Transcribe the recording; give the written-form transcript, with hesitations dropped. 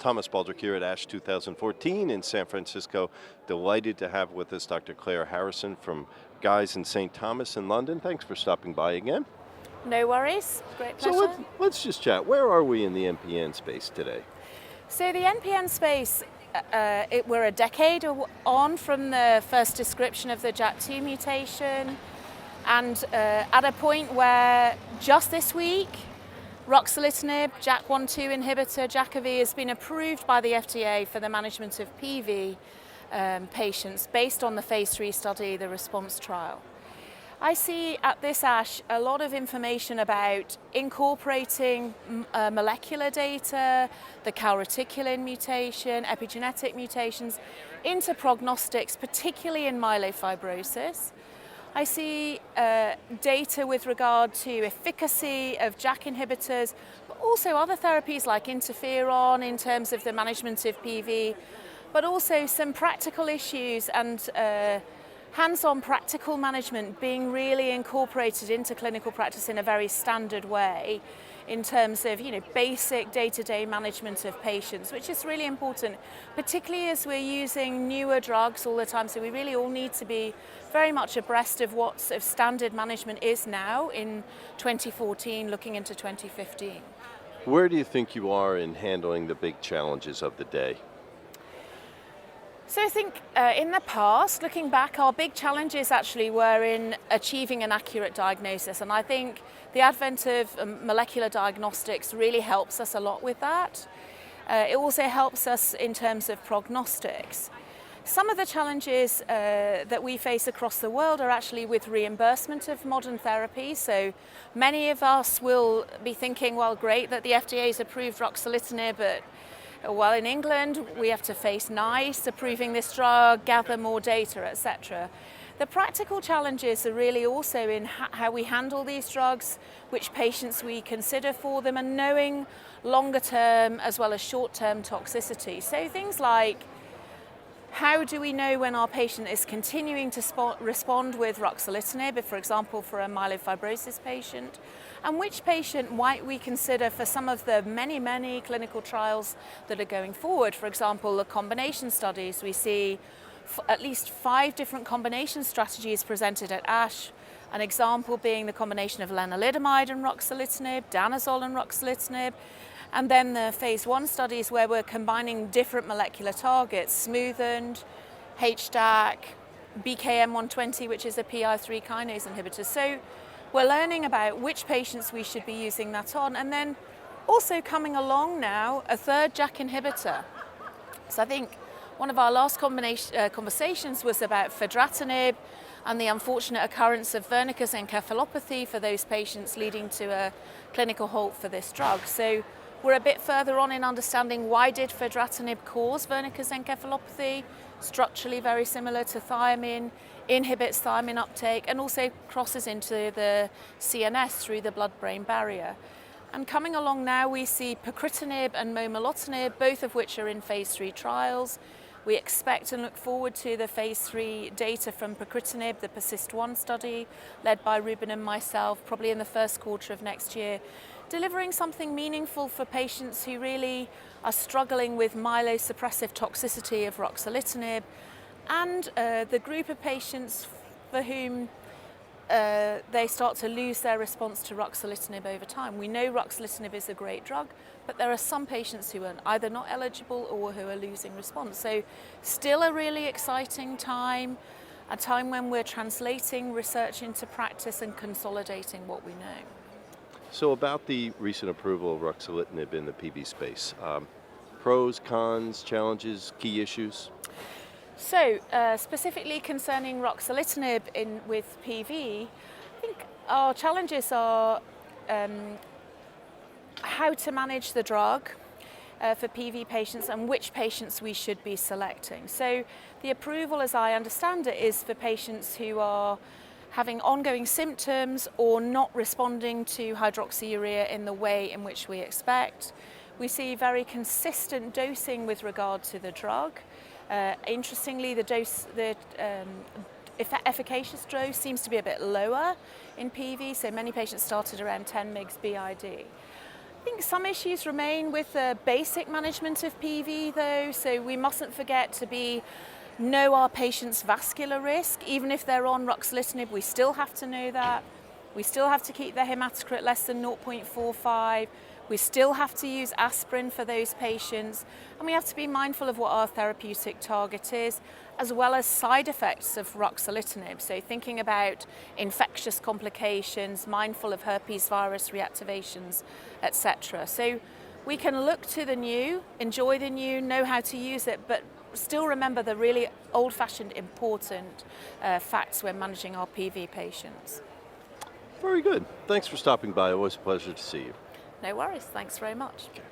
Thomas Baldrick here at ASH 2014 in San Francisco. Delighted to have with us Dr. Claire Harrison from Guy's in St. Thomas in London. Thanks for stopping by again. No worries, great pleasure. So let's just chat. Where are we in the MPN space today? So the MPN space, we're a decade on from the first description of the JAK2 mutation, and at a point where just this week, ruxolitinib, JAK1/2 inhibitor, Jakavi, has been approved by the FDA for the management of PV patients based on the phase 3 study, the RESPONSE trial. I see at this ASH a lot of information about incorporating molecular data, the calreticulin mutation, epigenetic mutations into prognostics, particularly in myelofibrosis. I see data with regard to efficacy of JAK inhibitors, but also other therapies like interferon in terms of the management of PV, but also some practical issues and hands-on practical management being really incorporated into clinical practice in a very standard way in terms of, basic day-to-day management of patients, which is really important, particularly as we're using newer drugs all the time. So we really all need to be very much abreast of what sort of standard management is now in 2014, looking into 2015. Where do you think you are in handling the big challenges of the day? So I think in the past, looking back, our big challenges actually were in achieving an accurate diagnosis. And I think the advent of molecular diagnostics really helps us a lot with that. It also helps us in terms of prognostics. Some of the challenges that we face across the world are actually with reimbursement of modern therapies. So many of us will be thinking, well, great that the FDA has approved ruxolitinib, but well, in England, we have to face NICE approving this drug, gather more data, etc. The practical challenges are really also in how we handle these drugs, which patients we consider for them, and knowing longer term as well as short term toxicity. So things like, how do we know when our patient is continuing to respond with ruxolitinib, if, for example, for a myelofibrosis patient? And which patient might we consider for some of the many clinical trials that are going forward? For example, the combination studies. We see at least 5 different combination strategies presented at ASH. An example being the combination of lenalidomide and ruxolitinib, danazol and ruxolitinib, and then the phase 1 studies where we're combining different molecular targets, smoothened, HDAC, BKM120, which is a PI3 kinase inhibitor. So we're learning about which patients we should be using that on, and then also coming along now, a third JAK inhibitor. So I think one of our last conversations was about fedratinib and the unfortunate occurrence of Wernicke's encephalopathy for those patients, leading to a clinical halt for this drug. So we're a bit further on in understanding why did fedratinib cause Wernicke's encephalopathy, structurally very similar to thiamine, inhibits thiamine uptake, and also crosses into the CNS through the blood-brain barrier. And coming along now, we see pacritinib and momelotinib, both of which are in phase 3 trials. We expect and look forward to the phase 3 data from pacritinib, the PERSIST-1 study, led by Ruben and myself, probably in the first quarter of next year, delivering something meaningful for patients who really are struggling with myelosuppressive toxicity of ruxolitinib, and the group of patients for whom they start to lose their response to ruxolitinib over time. We know ruxolitinib is a great drug, but there are some patients who are either not eligible or who are losing response. So still a really exciting time, a time when we're translating research into practice and consolidating what we know. So about the recent approval of ruxolitinib in the PV space, pros, cons, challenges, key issues? So specifically concerning ruxolitinib with PV, I think our challenges are how to manage the drug for PV patients and which patients we should be selecting. So the approval, as I understand it, is for patients who are having ongoing symptoms or not responding to hydroxyurea in the way in which we expect. We see very consistent dosing with regard to the drug. Interestingly, the efficacious dose seems to be a bit lower in PV, so many patients started around 10 mg BID. I think some issues remain with the basic management of PV though, so we mustn't forget to know our patient's vascular risk. Even if they're on ruxolitinib, we still have to know that. We still have to keep their hematocrit less than 0.45. We still have to use aspirin for those patients, and we have to be mindful of what our therapeutic target is, as well as side effects of ruxolitinib. So thinking about infectious complications, mindful of herpes virus reactivations, etc. So we can look to the new, enjoy the new, know how to use it, but still remember the really old-fashioned important facts when managing our PV patients. Very good. Thanks for stopping by. Always a pleasure to see you. No worries. Thanks very much. Okay.